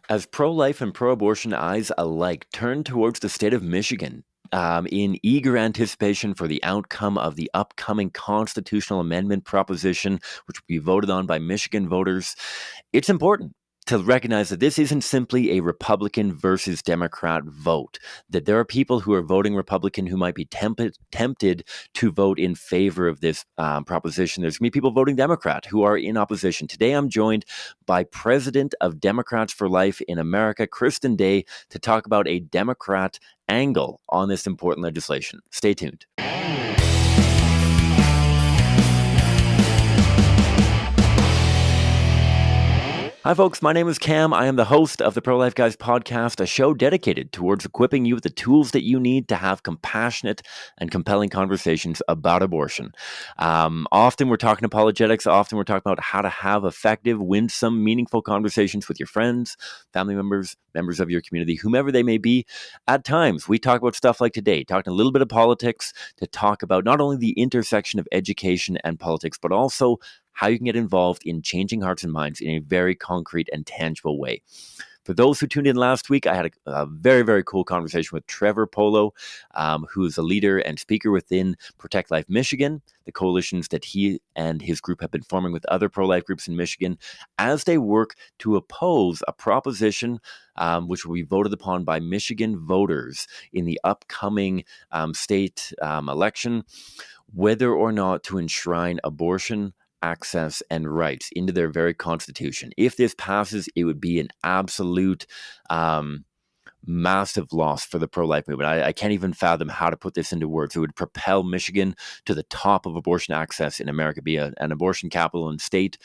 As pro-life and pro-abortion eyes alike turn towards the state of Michigan in eager anticipation for the outcome of the upcoming constitutional amendment proposition, which will be voted on by Michigan voters, it's important to recognize that this isn't simply a Republican versus Democrat vote, that there are people who are voting Republican who might be tempted to vote in favor of this proposition. There's going to be people voting Democrat who are in opposition. Today, I'm joined by President of Democrats for Life in America, Kristen Day, to talk about a Democrat angle on this important legislation. Stay tuned. Hi, folks. My name is Cam. I am the host of the Pro-Life Guys podcast, a show dedicated towards equipping you with the tools that you need to have compassionate and compelling conversations about abortion. Often we're talking apologetics. Often we're talking about how to have effective, winsome, meaningful conversations with your friends, family members, members of your community, whomever they may be. At times, we talk about stuff like today, talking a little bit of politics to talk about not only the intersection of education and politics, but also how you can get involved in changing hearts and minds in a very concrete and tangible way. For those who tuned in last week, I had a very, very cool conversation with Trevor Polo, who is a leader and speaker within Protect Life Michigan, the coalitions that he and his group have been forming with other pro-life groups in Michigan as they work to oppose a proposition which will be voted upon by Michigan voters in the upcoming state election, whether or not to enshrine abortion access and rights into their very constitution. If this passes, it would be an absolute massive loss for the pro-life movement. I can't even fathom how to put this into words. It would propel Michigan to the top of abortion access in America, be an abortion capital and state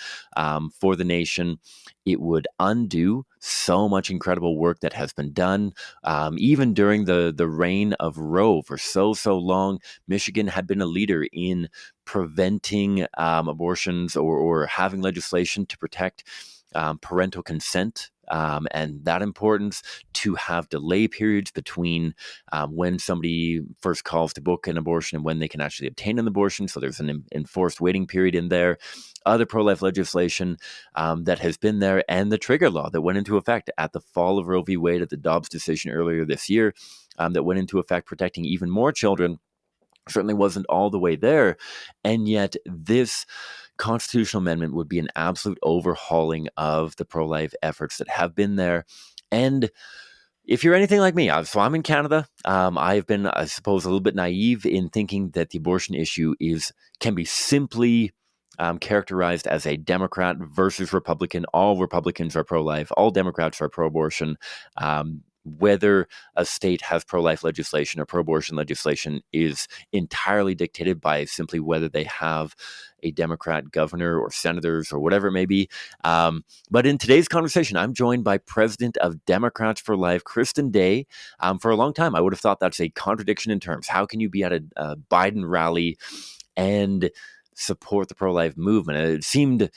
for the nation. It would undo so much incredible work that has been done. Even during the reign of Roe for so long, Michigan had been a leader in preventing abortions or having legislation to protect parental consent and that importance, to have delay periods between when somebody first calls to book an abortion and when they can actually obtain an abortion. So there's an enforced waiting period in there. Other pro-life legislation that has been there, and the trigger law that went into effect at the fall of Roe v. Wade, at the Dobbs decision earlier this year, that went into effect protecting even more children, certainly wasn't all the way there. And yet this constitutional amendment would be an absolute overhauling of the pro-life efforts that have been there. And if you're anything like me, so I'm in Canada. I've been, I suppose, a little bit naive in thinking that the abortion issue can be simply characterized as a Democrat versus Republican. All Republicans are pro-life. All Democrats are pro-abortion. Whether a state has pro-life legislation or pro-abortion legislation is entirely dictated by simply whether they have a Democrat governor or senators or whatever it may be. But in today's conversation, I'm joined by President of Democrats for Life, Kristen Day. For a long time, I would have thought that's a contradiction in terms. How can you be at a Biden rally and support the pro-life movement? It seemed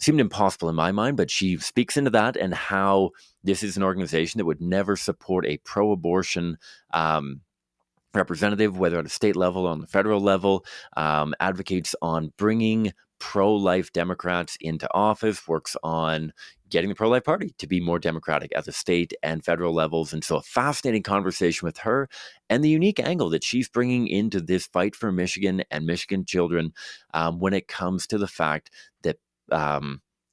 impossible in my mind, but she speaks into that and how this is an organization that would never support a pro-abortion representative, whether at a state level or on the federal level, advocates on bringing pro-life Democrats into office, works on getting the pro-life party to be more democratic at the state and federal levels. And so a fascinating conversation with her and the unique angle that she's bringing into this fight for Michigan and Michigan children when it comes to the fact that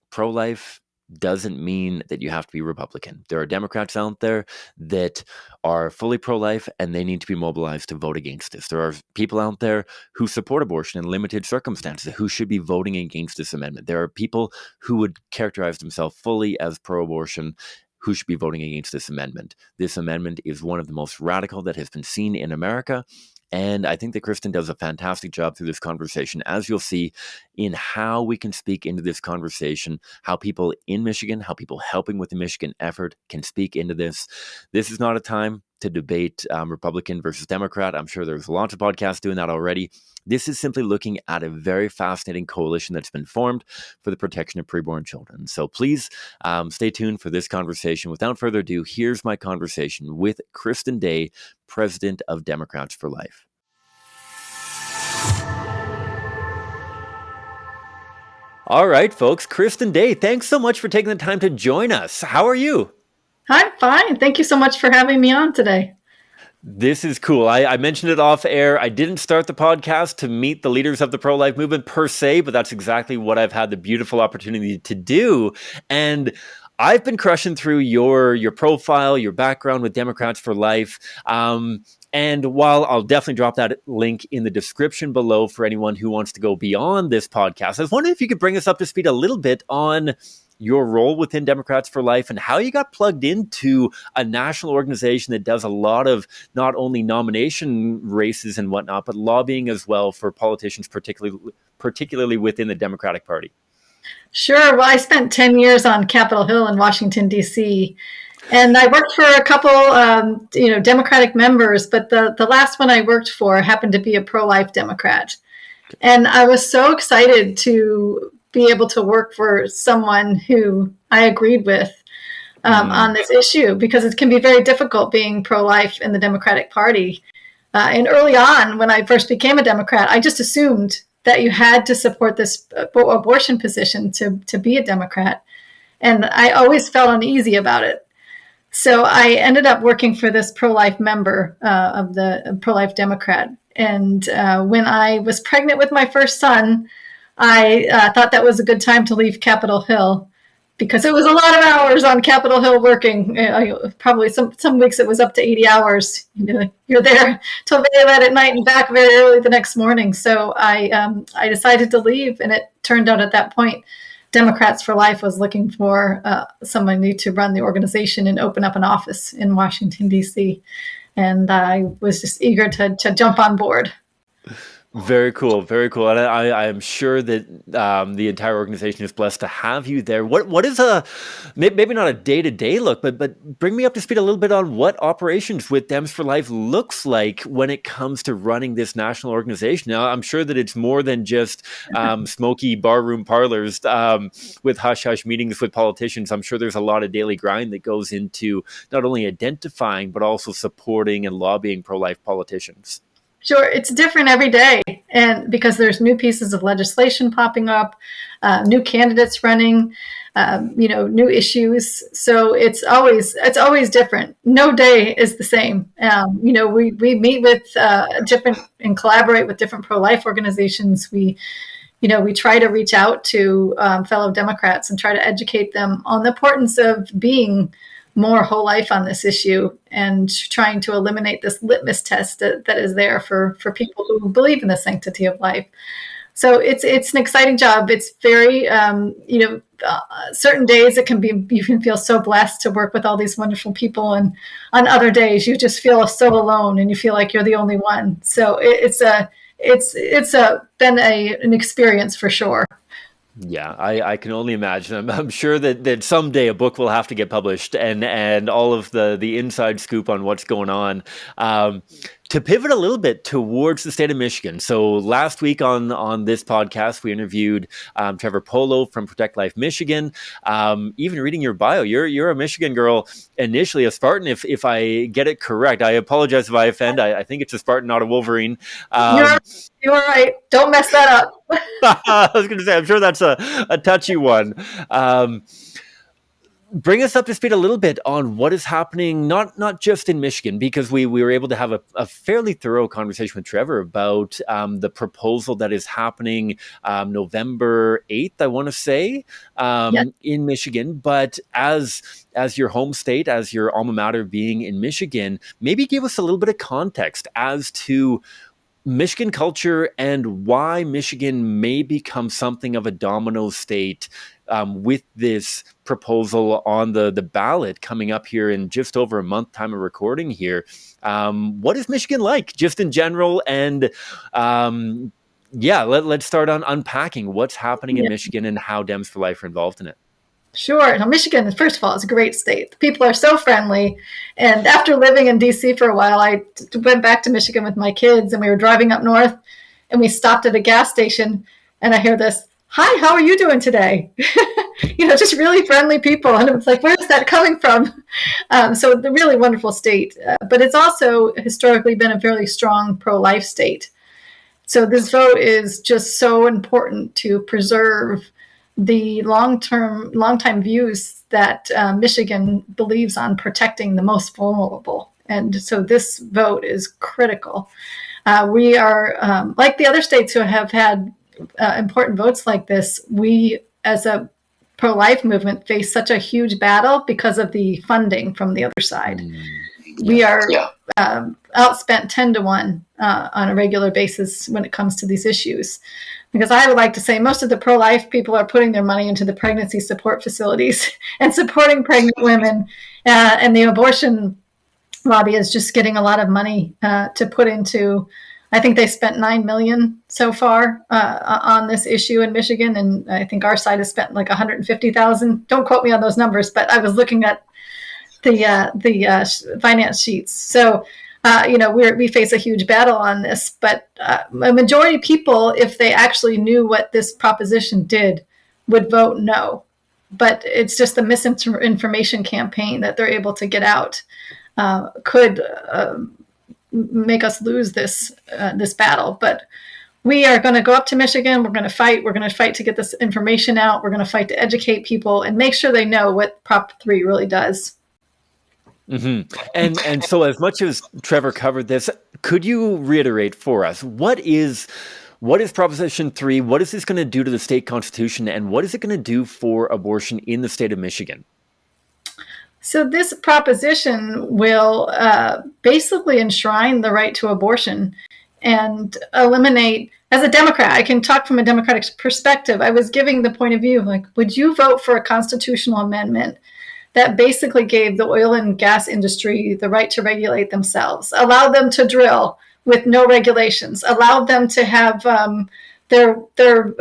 pro-life doesn't mean that you have to be Republican. There are Democrats out there that are fully pro-life, and they need to be mobilized to vote against this. There are people out there who support abortion in limited circumstances who should be voting against this amendment. There are people who would characterize themselves fully as pro-abortion who should be voting against this amendment. This amendment is one of the most radical that has been seen in America. And I think that Kristen does a fantastic job through this conversation, as you'll see, in how we can speak into this conversation, how people in Michigan, how people helping with the Michigan effort can speak into this. This is not a time to debate Republican versus Democrat. I'm sure there's lots of podcasts doing that already. This is simply looking at a very fascinating coalition that's been formed for the protection of preborn children. So please stay tuned for this conversation. Without further ado, here's my conversation with Kristen Day, President of Democrats for Life. All right, folks. Kristen Day, thanks so much for taking the time to join us. How are you? I'm fine. Thank you so much for having me on today. This is cool. I mentioned it off air. I didn't start the podcast to meet the leaders of the pro life movement per se, but that's exactly what I've had the beautiful opportunity to do. And I've been crushing through your profile, your background with Democrats for Life. And while I'll definitely drop that link in the description below for anyone who wants to go beyond this podcast, I was wondering if you could bring us up to speed a little bit on your role within Democrats for Life and how you got plugged into a national organization that does a lot of not only nomination races and whatnot, but lobbying as well for politicians, particularly within the Democratic Party. Sure. Well, I spent 10 years on Capitol Hill in Washington, D.C., and I worked for a couple, Democratic members, but the last one I worked for happened to be a pro-life Democrat. And I was so excited to be able to work for someone who I agreed with on this issue, because it can be very difficult being pro-life in the Democratic Party. And early on, when I first became a Democrat, I just assumed that you had to support this abortion position to be a Democrat. And I always felt uneasy about it. So I ended up working for this pro-life member of the pro-life Democrat. And when I was pregnant with my first son, I thought that was a good time to leave Capitol Hill, because it was a lot of hours on Capitol Hill working. Probably some weeks it was up to 80 hours. You're there till very late at night and back very early the next morning. So I decided to leave, and it turned out at that point, Democrats for Life was looking for somebody to run the organization and open up an office in Washington, D.C. And I was just eager to jump on board. Very cool, very cool. And I am sure that the entire organization is blessed to have you there. What is maybe not a day-to-day look, but bring me up to speed a little bit on what operations with Dems for Life looks like when it comes to running this national organization. Now, I'm sure that it's more than just smoky barroom parlors with hush-hush meetings with politicians. I'm sure there's a lot of daily grind that goes into not only identifying, but also supporting and lobbying pro-life politicians. Sure, it's different every day, and because there's new pieces of legislation popping up, new candidates running, new issues. So it's always different. No day is the same. We meet with different and collaborate with different pro-life organizations. We try to reach out to fellow Democrats and try to educate them on the importance of being more whole life on this issue, and trying to eliminate this litmus test that is there for people who believe in the sanctity of life. So it's an exciting job. It's very, certain days you can feel so blessed to work with all these wonderful people. And on other days you just feel so alone and you feel like you're the only one. So it's been an experience for sure. Yeah, I can only imagine. I'm sure that someday a book will have to get published and all of the inside scoop on what's going on. To pivot a little bit towards the state of Michigan. So last week on this podcast, we interviewed Trevor Polo from Protect Life Michigan. Even reading your bio, you're a Michigan girl, initially a Spartan, if I get it correct. I apologize if I offend. I think it's a Spartan, not a Wolverine. You're right. Don't mess that up. I was going to say, I'm sure that's a touchy one. Bring us up to speed a little bit on what is happening, not just in Michigan, because we were able to have a fairly thorough conversation with Trevor about the proposal that is happening November 8th, I want to say, in Michigan. But as your home state, as your alma mater being in Michigan, maybe give us a little bit of context as to Michigan culture and why Michigan may become something of a domino state with this proposal on the ballot coming up here in just over a month time of recording here. What is Michigan like just in general? And let's start on unpacking what's happening in Michigan and how Dems for Life are involved in it. Sure. Now, Michigan, first of all, is a great state. The people are so friendly. And after living in D.C. for a while, I went back to Michigan with my kids, and we were driving up north, and we stopped at a gas station, and I hear this, "Hi, how are you doing today?" Just really friendly people. And it was like, where is that coming from? So the really wonderful state. But it's also historically been a fairly strong pro-life state. So this vote is just so important to preserve the long-time views that Michigan believes on protecting the most vulnerable. And so this vote is critical. We are, like the other states who have had important votes like this, we as a pro-life movement face such a huge battle because of the funding from the other side. We are outspent 10 to 1 on a regular basis when it comes to these issues. Because I would like to say most of the pro-life people are putting their money into the pregnancy support facilities and supporting pregnant women. And the abortion lobby is just getting a lot of money to put into. I think they spent $9 million so far on this issue in Michigan, and I think our side has spent like $150,000. Don't quote me on those numbers, but I was looking at the finance sheets. So, we face a huge battle on this, but a majority of people, if they actually knew what this proposition did, would vote no. But it's just the misinformation campaign that they're able to get out could make us lose this battle. But we are going to go up to Michigan. We're going to fight. We're going to fight to get this information out. We're going to fight to educate people and make sure they know what Prop 3 really does. Mm-hmm. And so, as much as Trevor covered this, could you reiterate for us what is Proposition 3? What is this going to do to the state constitution, and what is it going to do for abortion in the state of Michigan? So this proposition will basically enshrine the right to abortion and eliminate. As a Democrat, I can talk from a Democratic perspective. I was giving the point of view of like, would you vote for a constitutional amendment that basically gave the oil and gas industry the right to regulate themselves, allowed them to drill with no regulations, allowed them to have their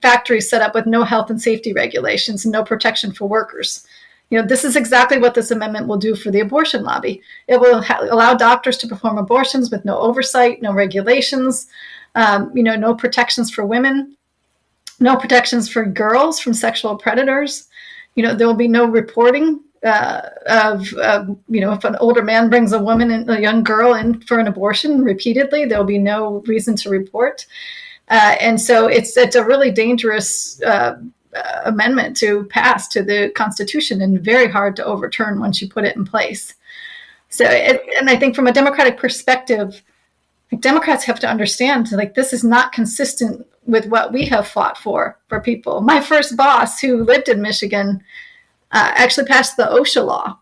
factories set up with no health and safety regulations and no protection for workers? This is exactly what this amendment will do for the abortion lobby. It will allow doctors to perform abortions with no oversight, no regulations, no protections for women, no protections for girls from sexual predators. There will be no reporting if an older man brings a woman and a young girl in for an abortion repeatedly, there will be no reason to report. And so it's a really dangerous amendment to pass to the Constitution and very hard to overturn once you put it in place. So, and I think from a Democratic perspective, Democrats have to understand this is not consistent with what we have fought for people. My first boss, who lived in Michigan, actually passed the OSHA law,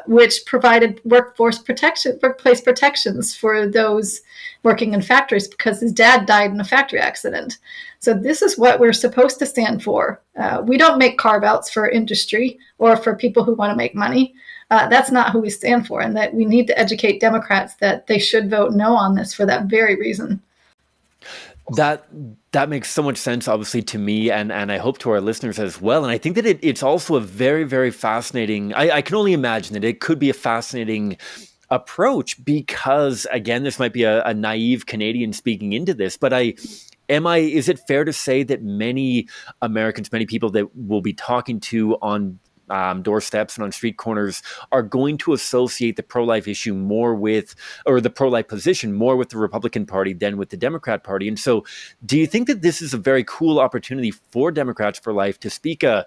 which provided workplace protections for those working in factories because his dad died in a factory accident. So this is what we're supposed to stand for. We don't make carve-outs for industry or for people who want to make money. That's not who we stand for, and that we need to educate Democrats that they should vote no on this for that very reason. That makes so much sense, obviously, to me, and I hope to our listeners as well. And I think that it's also a very, very fascinating. I can only imagine that it could be a fascinating approach because, again, this might be a naive Canadian speaking into this, but is it fair to say that many Americans, many people that we'll be talking to on doorsteps and on street corners are going to associate the pro-life issue more with, or the pro-life position more with the Republican Party than with the Democrat Party? And so do you think that this is a very cool opportunity for Democrats for Life to speak a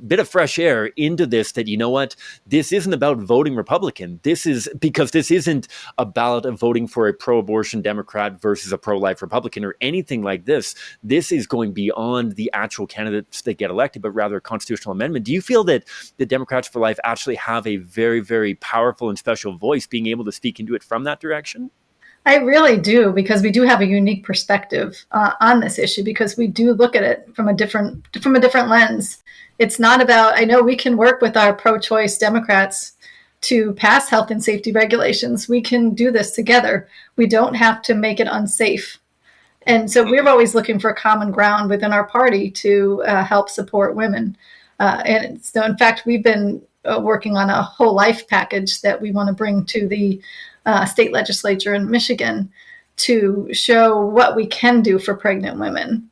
bit of fresh air into this, that, this isn't about voting Republican. This isn't a ballot of voting for a pro-abortion Democrat versus a pro-life Republican or anything like this. This is going beyond the actual candidates that get elected, but rather a constitutional amendment. Do you feel that the Democrats for Life actually have a very, very powerful and special voice being able to speak into it from that direction? I really do, because we do have a unique perspective on this issue, because we do look at it from a different lens. It's not about, I know we can work with our pro-choice Democrats to pass health and safety regulations. We can do this together. We don't have to make it unsafe. And so we're always looking for common ground within our party to help support women. And so, in fact, we've been working on a whole life package that we want to bring to the state legislature in Michigan to show what we can do for pregnant women.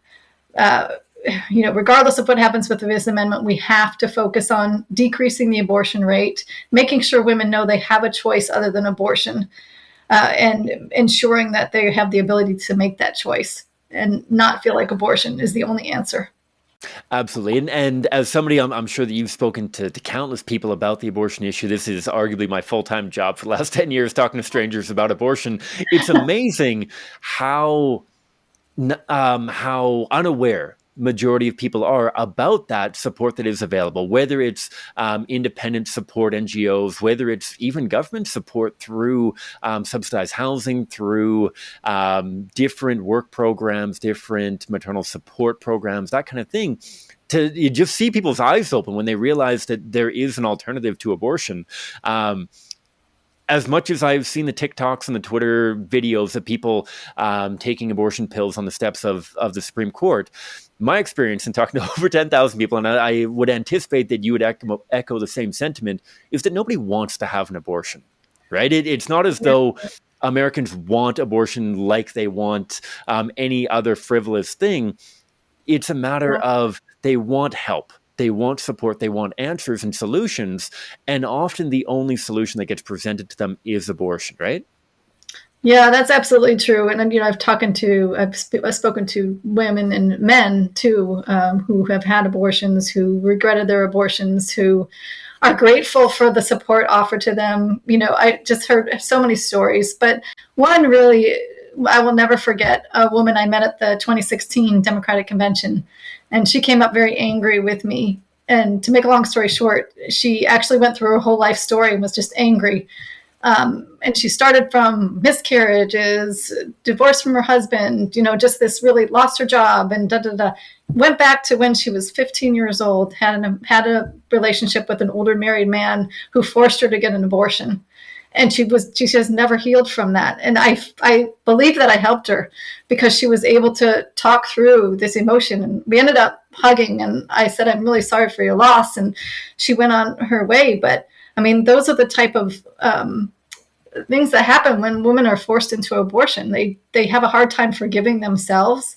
Regardless of what happens with this amendment, we have to focus on decreasing the abortion rate, making sure women know they have a choice other than abortion, and ensuring that they have the ability to make that choice and not feel like abortion is the only answer. Absolutely. And as somebody, I'm sure that you've spoken to countless people about the abortion issue. This is arguably my full time job for the last 10 years, talking to strangers about abortion. It's amazing how how unaware majority of people are about that support that is available, whether it's independent support NGOs, whether it's even government support through subsidized housing, through different work programs, different maternal support programs, that kind of thing. You just see people's eyes open when they realize that there is an alternative to abortion. As much as I've seen the TikToks and the Twitter videos of people taking abortion pills on the steps of the Supreme Court, my experience in talking to over 10,000 people, and I would anticipate that you would echo the same sentiment, is that nobody wants to have an abortion, right? It's not as Yeah. though Americans want abortion like they want any other frivolous thing. It's a matter of they want help. They want support, they want answers and solutions, and often the only solution that gets presented to them is abortion, right? Yeah, that's absolutely true. And I've spoken to women and men too, who have had abortions, who regretted their abortions, who are grateful for the support offered to them. I just heard so many stories, but one really I will never forget, a woman I met at the 2016 Democratic Convention, and she came up very angry with me. And to make a long story short, she actually went through her whole life story and was just angry. And she started from miscarriages, divorce from her husband, just this, really lost her job, and da da da. Went back to when she was 15 years old, had a relationship with an older married man who forced her to get an abortion, and she has never healed from that. And I believe that I helped her because she was able to talk through this emotion, and we ended up hugging. And I said, "I'm really sorry for your loss," and she went on her way. But I mean, those are the type of things that happen when women are forced into abortion. They have a hard time forgiving themselves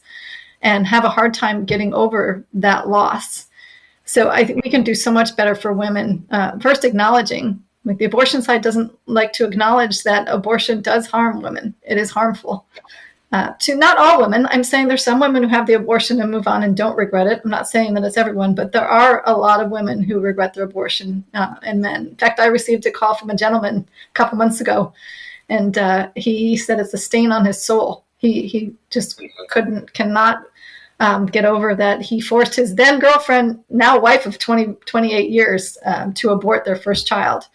and have a hard time getting over that loss. So I think we can do so much better for women. First, acknowledging, like, the abortion side doesn't like to acknowledge that abortion does harm women. It is harmful. To not all women. I'm saying there's some women who have the abortion and move on and don't regret it. I'm not saying that it's everyone, but there are a lot of women who regret their abortion, and men. In fact, I received a call from a gentleman a couple months ago, and he said it's a stain on his soul. He just cannot get over that he forced his then girlfriend, now wife of 28 years, to abort their first child.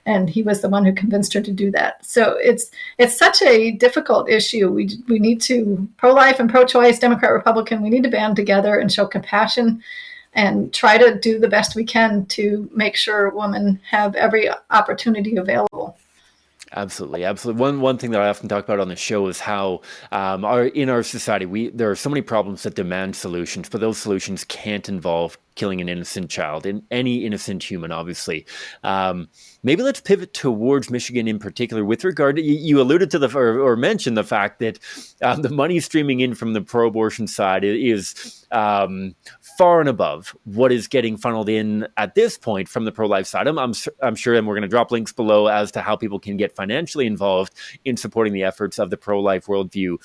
And he was the one who convinced her to do that. So it's such a difficult issue. We need to, pro-life and pro-choice, Democrat, Republican, we need to band together and show compassion and try to do the best we can to make sure women have every opportunity available. Absolutely, absolutely. One thing that I often talk about on the show is how in our society there are so many problems that demand solutions, but those solutions can't involve killing an innocent child, in any innocent human, obviously. Maybe let's pivot towards Michigan in particular with regard to, you alluded to or mentioned the fact that the money streaming in from the pro-abortion side is far and above what is getting funneled in at this point from the pro-life side. I'm sure, and we're going to drop links below as to how people can get financially involved in supporting the efforts of the pro-life worldview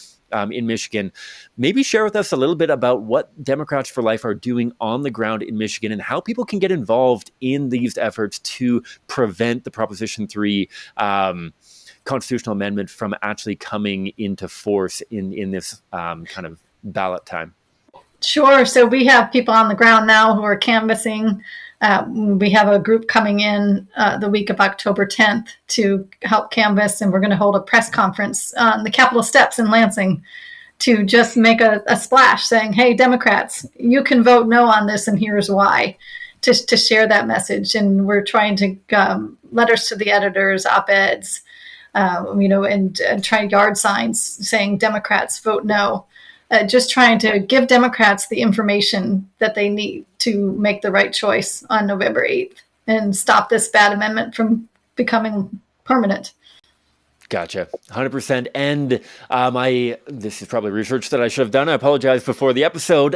in Michigan. Maybe share with us a little bit about what Democrats for Life are doing on the ground in Michigan and how people can get involved in these efforts to prevent the Proposition 3 constitutional amendment from actually coming into force in this kind of ballot time. Sure. So we have people on the ground now who are canvassing. We have a group coming in the week of October 10th to help canvass, and we're going to hold a press conference on the Capitol steps in Lansing to just make a splash saying, "Hey, Democrats, you can vote no on this, and here's why," to share that message. And we're trying to letters to the editors, op-eds, and try yard signs saying, "Democrats, vote no." Just trying to give Democrats the information that they need to make the right choice on November 8th and stop this bad amendment from becoming permanent. Gotcha, 100%. And this is probably research that I should have done. I apologize before the episode.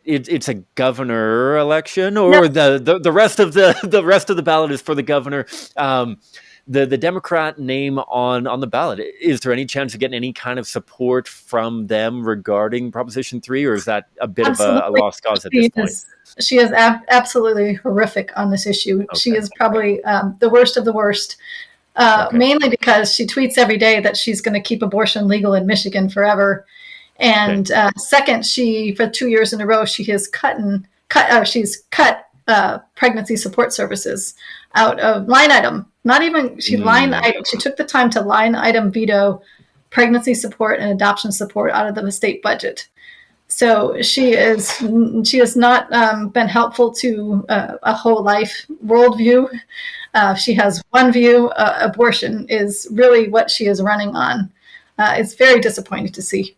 It's a governor election, or No. the rest of the rest of the ballot is for the governor. the Democrat name on the ballot. Is there any chance of getting any kind of support from them regarding Proposition 3, or is that a bit of a Absolutely. lost cause at this She point? is she is absolutely horrific on this issue. She Okay. is probably the worst of the worst, Okay. mainly because she tweets every day that she's going to keep abortion legal in Michigan forever. Okay. And second, she for 2 years in a row she has she's cut pregnancy support services out of line item. Not even Mm, she took the time to line item veto pregnancy support and adoption support out of the state budget. So she has not been helpful to a whole life worldview. She has one view. Abortion is really what she is running on. It's very disappointing to see.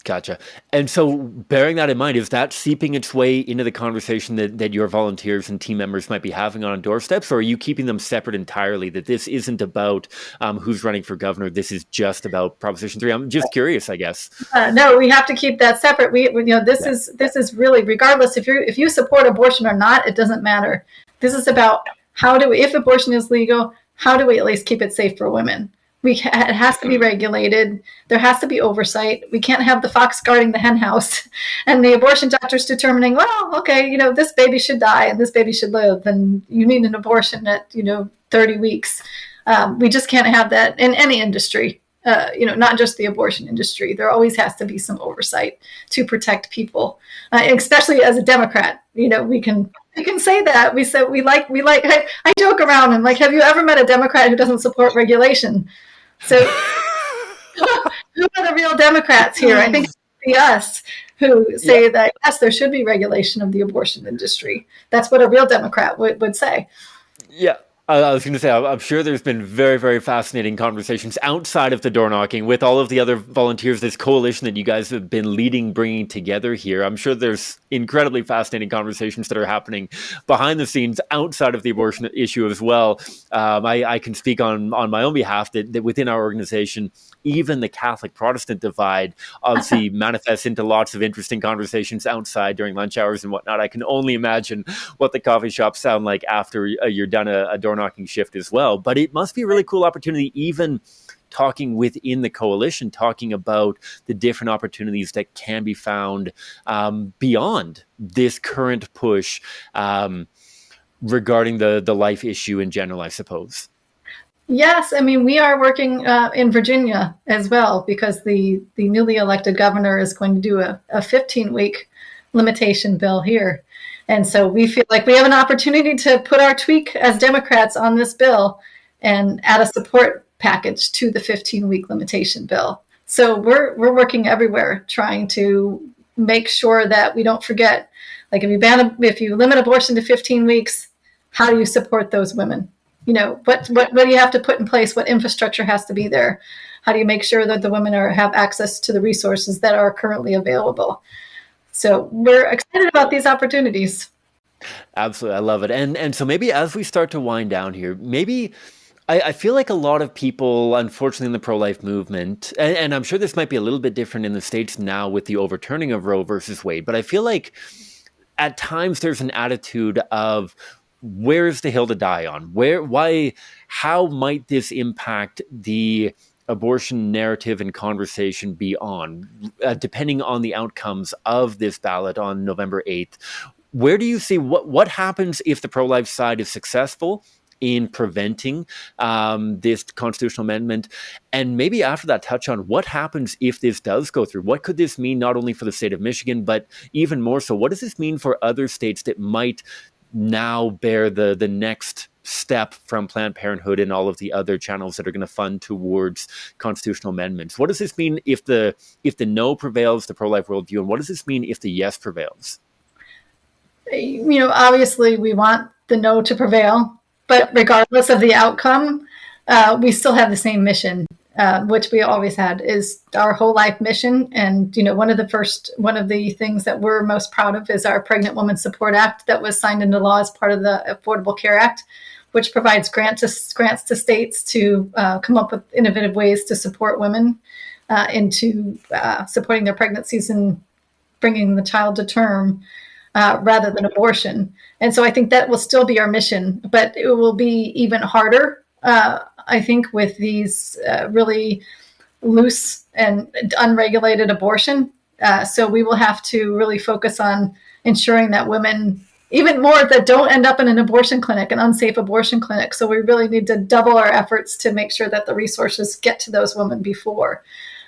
gotcha. And so, bearing that in mind, is that seeping its way into the conversation that your volunteers and team members might be having on doorsteps, or are you keeping them separate entirely? That this isn't about who's running for governor. This is just about Proposition 3. I'm just curious, I guess. No, we have to keep that separate. Yeah. This is really regardless if you support abortion or not, it doesn't matter. This is about how do we, if abortion is legal, how do we at least keep it safe for women? It has to be regulated. There has to be oversight. We can't have the fox guarding the hen house, and the abortion doctors determining, well, okay, this baby should die and this baby should live, and you need an abortion at 30 weeks. We just can't have that in any industry. Not just the abortion industry. There always has to be some oversight to protect people, especially as a Democrat. We can say that we like. I joke around and like, have you ever met a Democrat who doesn't support regulation? So who are the real Democrats here? I think it's be us who Yeah. say that yes, there should be regulation of the abortion industry. That's what a real Democrat would say. Yeah. I was going to say, I'm sure there's been very, very fascinating conversations outside of the door knocking with all of the other volunteers, this coalition that you guys have been leading, bringing together here. I'm sure there's incredibly fascinating conversations that are happening behind the scenes outside of the abortion issue as well. I can speak on my own behalf that within our organization, even the Catholic Protestant divide obviously manifests into lots of interesting conversations outside during lunch hours and whatnot. I can only imagine what the coffee shops sound like after you're done a door knocking shift as well. But it must be a really cool opportunity, even talking within the coalition, talking about the different opportunities that can be found beyond this current push regarding the life issue in general, I suppose. Yes, I mean, we are working in Virginia as well because the newly elected governor is going to do a 15-week limitation bill here. And so we feel like we have an opportunity to put our tweak as Democrats on this bill and add a support package to the 15-week limitation bill. So we're working everywhere trying to make sure that we don't forget, like if you limit abortion to 15 weeks, how do you support those women? What do you have to put in place? What infrastructure has to be there? How do you make sure that the women have access to the resources that are currently available? So we're excited about these opportunities. Absolutely. I love it. And so maybe as we start to wind down here, maybe I feel like a lot of people, unfortunately, in the pro-life movement, and I'm sure this might be a little bit different in the States now with the overturning of Roe versus Wade, but I feel like at times there's an attitude of where's the hill to die on? How might this impact the abortion narrative and conversation beyond, depending on the outcomes of this ballot on November 8th? Where do you see what happens if the pro-life side is successful in preventing this constitutional amendment? And maybe after that, touch on what happens if this does go through. What could this mean not only for the state of Michigan, but even more so, what does this mean for other states that might now bear the next step from Planned Parenthood and all of the other channels that are going to fund towards constitutional amendments? What does this mean if the no prevails, the pro-life worldview, and what does this mean if the yes prevails? Obviously we want the no to prevail, but Yep. regardless of the outcome, we still have the same mission, which we always had, is our whole life mission. And one of the things that we're most proud of is our Pregnant Woman Support Act that was signed into law as part of the Affordable Care Act, which provides grants to states to come up with innovative ways to support women into supporting their pregnancies and bringing the child to term. Rather than abortion. And so I think that will still be our mission, but it will be even harder I think with these really loose and unregulated abortion. So we will have to really focus on ensuring that women, even more, that don't end up in an abortion clinic, an unsafe abortion clinic. So we really need to double our efforts to make sure that the resources get to those women before.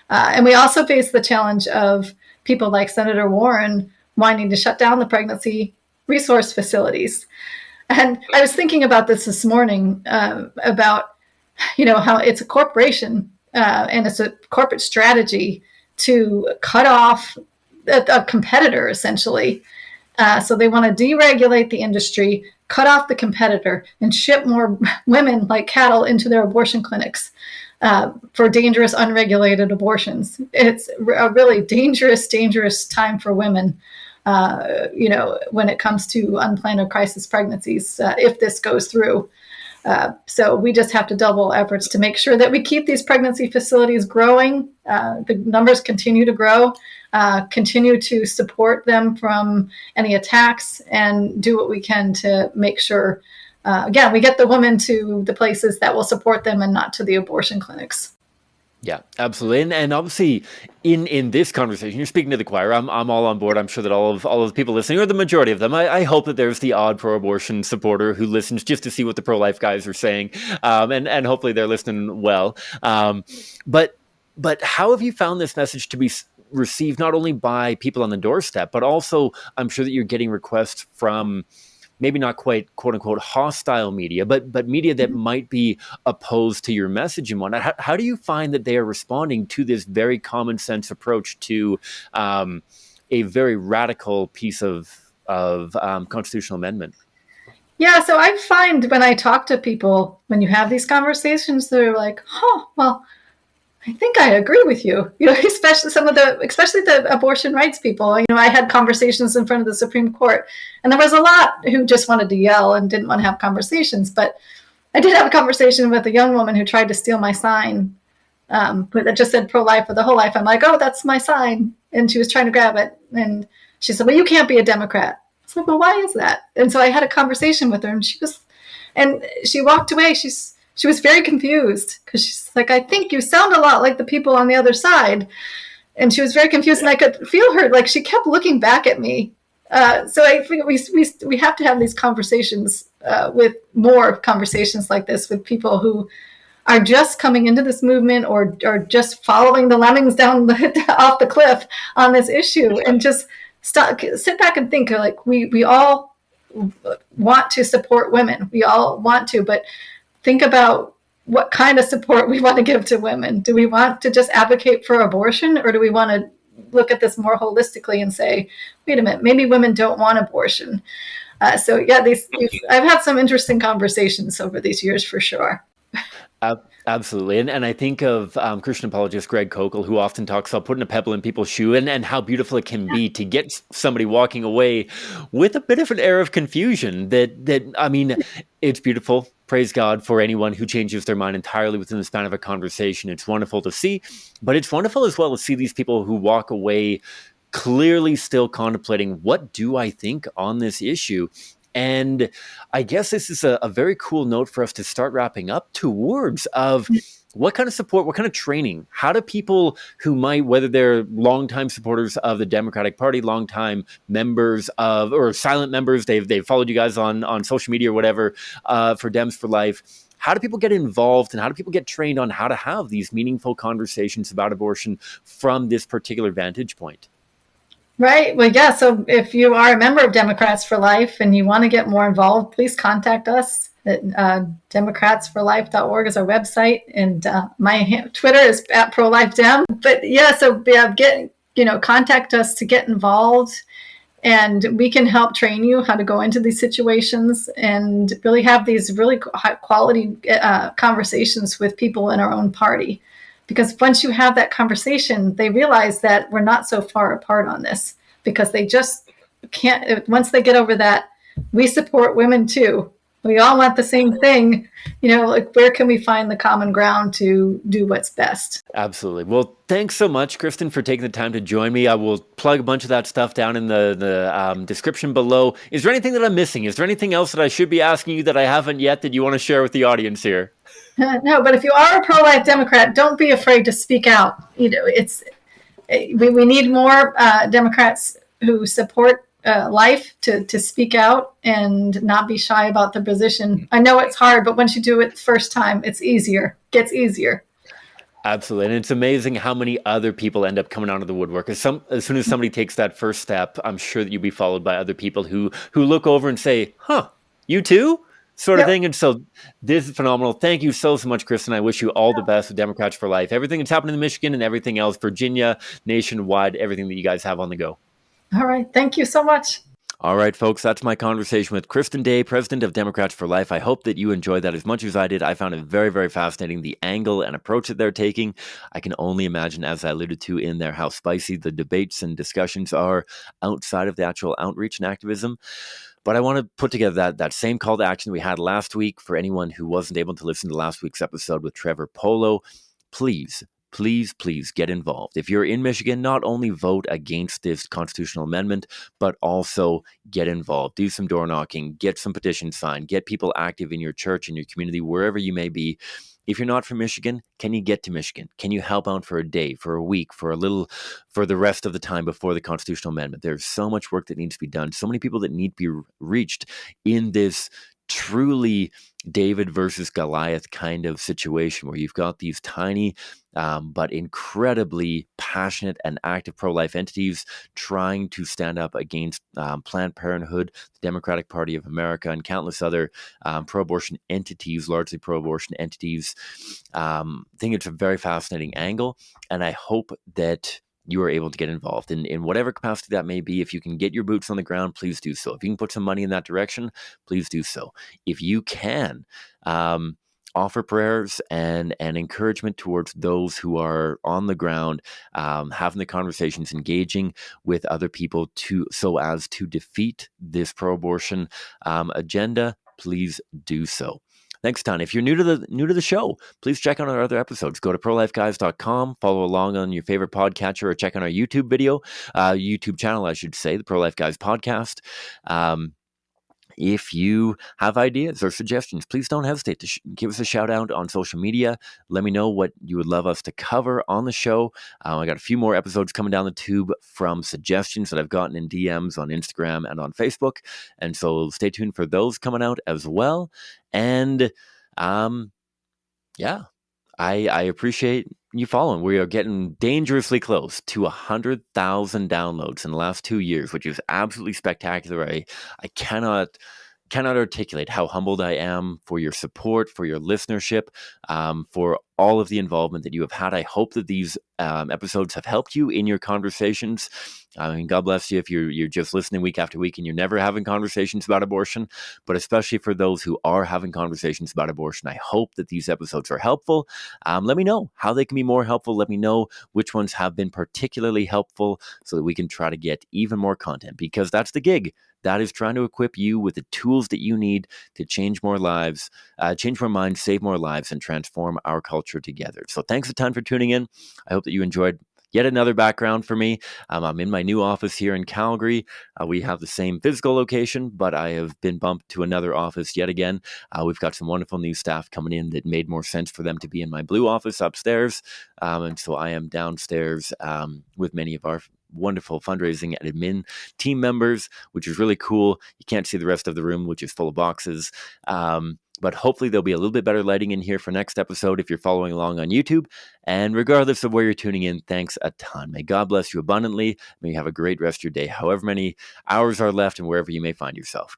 And we also face the challenge of people like Senator Warren wanting to shut down the pregnancy resource facilities. And I was thinking about this morning, about how it's a corporation, and it's a corporate strategy to cut off a competitor, essentially. So they want to deregulate the industry, cut off the competitor, and ship more women like cattle into their abortion clinics for dangerous, unregulated abortions. It's a really dangerous, dangerous time for women. When it comes to unplanned or crisis pregnancies, if this goes through. So we just have to double efforts to make sure that we keep these pregnancy facilities growing. The numbers continue to grow, continue to support them from any attacks, and do what we can to make sure, again, we get the women to the places that will support them and not to the abortion clinics. Yeah, absolutely. And obviously in this conversation, you're speaking to the choir. I'm all on board. I'm sure that all of the people listening, or the majority of them, I hope that there's the odd pro-abortion supporter who listens just to see what the pro-life guys are saying. And hopefully they're listening well. But how have you found this message to be received not only by people on the doorstep, but also I'm sure that you're getting requests from maybe not quite quote unquote hostile media, but media that might be opposed to your message and whatnot. How do you find that they are responding to this very common sense approach to a very radical piece of constitutional amendment? Yeah, so I find when I talk to people, when you have these conversations, they're like, well, I think I agree with you. Especially especially the abortion rights people. I had conversations in front of the Supreme Court, and there was a lot who just wanted to yell and didn't want to have conversations. But I did have a conversation with a young woman who tried to steal my sign, but that just said pro-life for the whole life. I'm like, oh, that's my sign, and she was trying to grab it, and she said, well, you can't be a Democrat. I was like, well, why is that? And so I had a conversation with her, and she walked away. She was very confused because she's like, I think you sound a lot like the people on the other side. And she was very confused, and I could feel her, like she kept looking back at me. So I think we have to have these conversations, with more conversations like this with people who are just coming into this movement or just following the lemmings down off the cliff on this issue, and just sit back and think, like, we all want to support women. We all want to, but think about what kind of support we want to give to women. Do we want to just advocate for abortion, or do we want to look at this more holistically and say, wait a minute, maybe women don't want abortion? So yeah, I've had some interesting conversations over these years for sure. Absolutely. And I think of Christian apologist Greg Kokel, who often talks about putting a pebble in people's shoe and how beautiful it can be to get somebody walking away with a bit of an air of confusion that I mean, it's beautiful. Praise God for anyone who changes their mind entirely within the span of a conversation. It's wonderful to see, but it's wonderful as well to see these people who walk away clearly still contemplating, what do I think on this issue? And I guess this is a very cool note for us to start wrapping up towards of what kind of support, what kind of training, how do people who might, whether they're longtime supporters of the Democratic Party, longtime members of, or silent members, they've followed you guys on social media or whatever, for Dems for Life, how do people get involved and how do people get trained on how to have these meaningful conversations about abortion from this particular vantage point? Right. Well, yeah. So if you are a member of Democrats for Life and you want to get more involved, please contact us at democratsforlife.org is our website. And my Twitter is at ProLifeDem. But yeah, so contact us to get involved, and we can help train you how to go into these situations and really have these really high quality conversations with people in our own party. Because once you have that conversation, they realize that we're not so far apart on this, because they just can't, once they get over that, we support women too. We all want the same thing. Like, where can we find the common ground to do what's best? Absolutely. Well, thanks so much, Kristen, for taking the time to join me. I will plug a bunch of that stuff down in the description below. Is there anything that I'm missing? Is there anything else that I should be asking you that I haven't yet that you want to share with the audience here? No, but if you are a pro-life Democrat, don't be afraid to speak out. We need more Democrats who support life to speak out and not be shy about their position. I know it's hard, but once you do it the first time, it's easier. Gets easier. Absolutely. And it's amazing how many other people end up coming out of the woodwork. As soon as somebody takes that first step, I'm sure that you'll be followed by other people who look over and say, huh, you too? Sort of Yep. thing. And so this is phenomenal. Thank you so much, Kristen. I wish you all the best with Democrats for Life. Everything that's happening in Michigan and everything else, Virginia, nationwide, everything that you guys have on the go. All right. Thank you so much. All right, folks, that's my conversation with Kristen Day, president of Democrats for Life. I hope that you enjoyed that as much as I did. I found it very, very fascinating, the angle and approach that they're taking. I can only imagine, as I alluded to in there, how spicy the debates and discussions are outside of the actual outreach and activism. But I want to put together that same call to action we had last week for anyone who wasn't able to listen to last week's episode with Trevor Polo. Please, please get involved. If you're in Michigan, not only vote against this constitutional amendment, but also get involved. Do some door knocking, get some petitions signed, get people active in your church, in your community, wherever you may be. If you're not from Michigan, can you get to Michigan? Can you help out for a day, for a week, for the rest of the time before the constitutional amendment? There's so much work that needs to be done, so many people that need to be reached in this truly David versus Goliath kind of situation where you've got these tiny but incredibly passionate and active pro-life entities trying to stand up against Planned Parenthood, the Democratic Party of America, and countless other pro-abortion entities, largely pro-abortion entities. I think it's a very fascinating angle, and I hope that you are able to get involved in whatever capacity that may be. If you can get your boots on the ground, please do so. If you can put some money in that direction, please do so. If you can, offer prayers and encouragement towards those who are on the ground, having the conversations, engaging with other people so as to defeat this pro-abortion agenda, please do so. Thanks, Ton. If you're new to the show, please check out our other episodes. Go to prolifeguys.com, follow along on your favorite podcatcher, or check out our YouTube channel, I should say, the Pro Life Guys podcast. If you have ideas or suggestions, please don't hesitate to give us a shout out on social media. Let me know what you would love us to cover on the show. I got a few more episodes coming down the tube from suggestions that I've gotten in DMs on Instagram and on Facebook. And so stay tuned for those coming out as well. And yeah, I appreciate you following. We are getting dangerously close to 100,000 downloads in the last 2 years, which is absolutely spectacular. I cannot articulate how humbled I am for your support, for your listenership, for all of the involvement that you have had. I hope that these episodes have helped you in your conversations. I mean, God bless you if you're just listening week after week and you're never having conversations about abortion, but especially for those who are having conversations about abortion, I hope that these episodes are helpful. Let me know how they can be more helpful. Let me know which ones have been particularly helpful so that we can try to get even more content, because that's the gig. That is trying to equip you with the tools that you need to change more lives, change more minds, save more lives, and transform our culture together. So thanks a ton for tuning in. I hope that you enjoyed yet another background for me. I'm in my new office here in Calgary. We have the same physical location, but I have been bumped to another office yet again. We've got some wonderful new staff coming in that made more sense for them to be in my blue office upstairs. And so I am downstairs with many of our wonderful fundraising and admin team members, which is really cool. You can't see the rest of the room, which is full of boxes. But hopefully there'll be a little bit better lighting in here for next episode if you're following along on YouTube. And regardless of where you're tuning in, thanks a ton. May God bless you abundantly. May you have a great rest of your day, however many hours are left and wherever you may find yourself.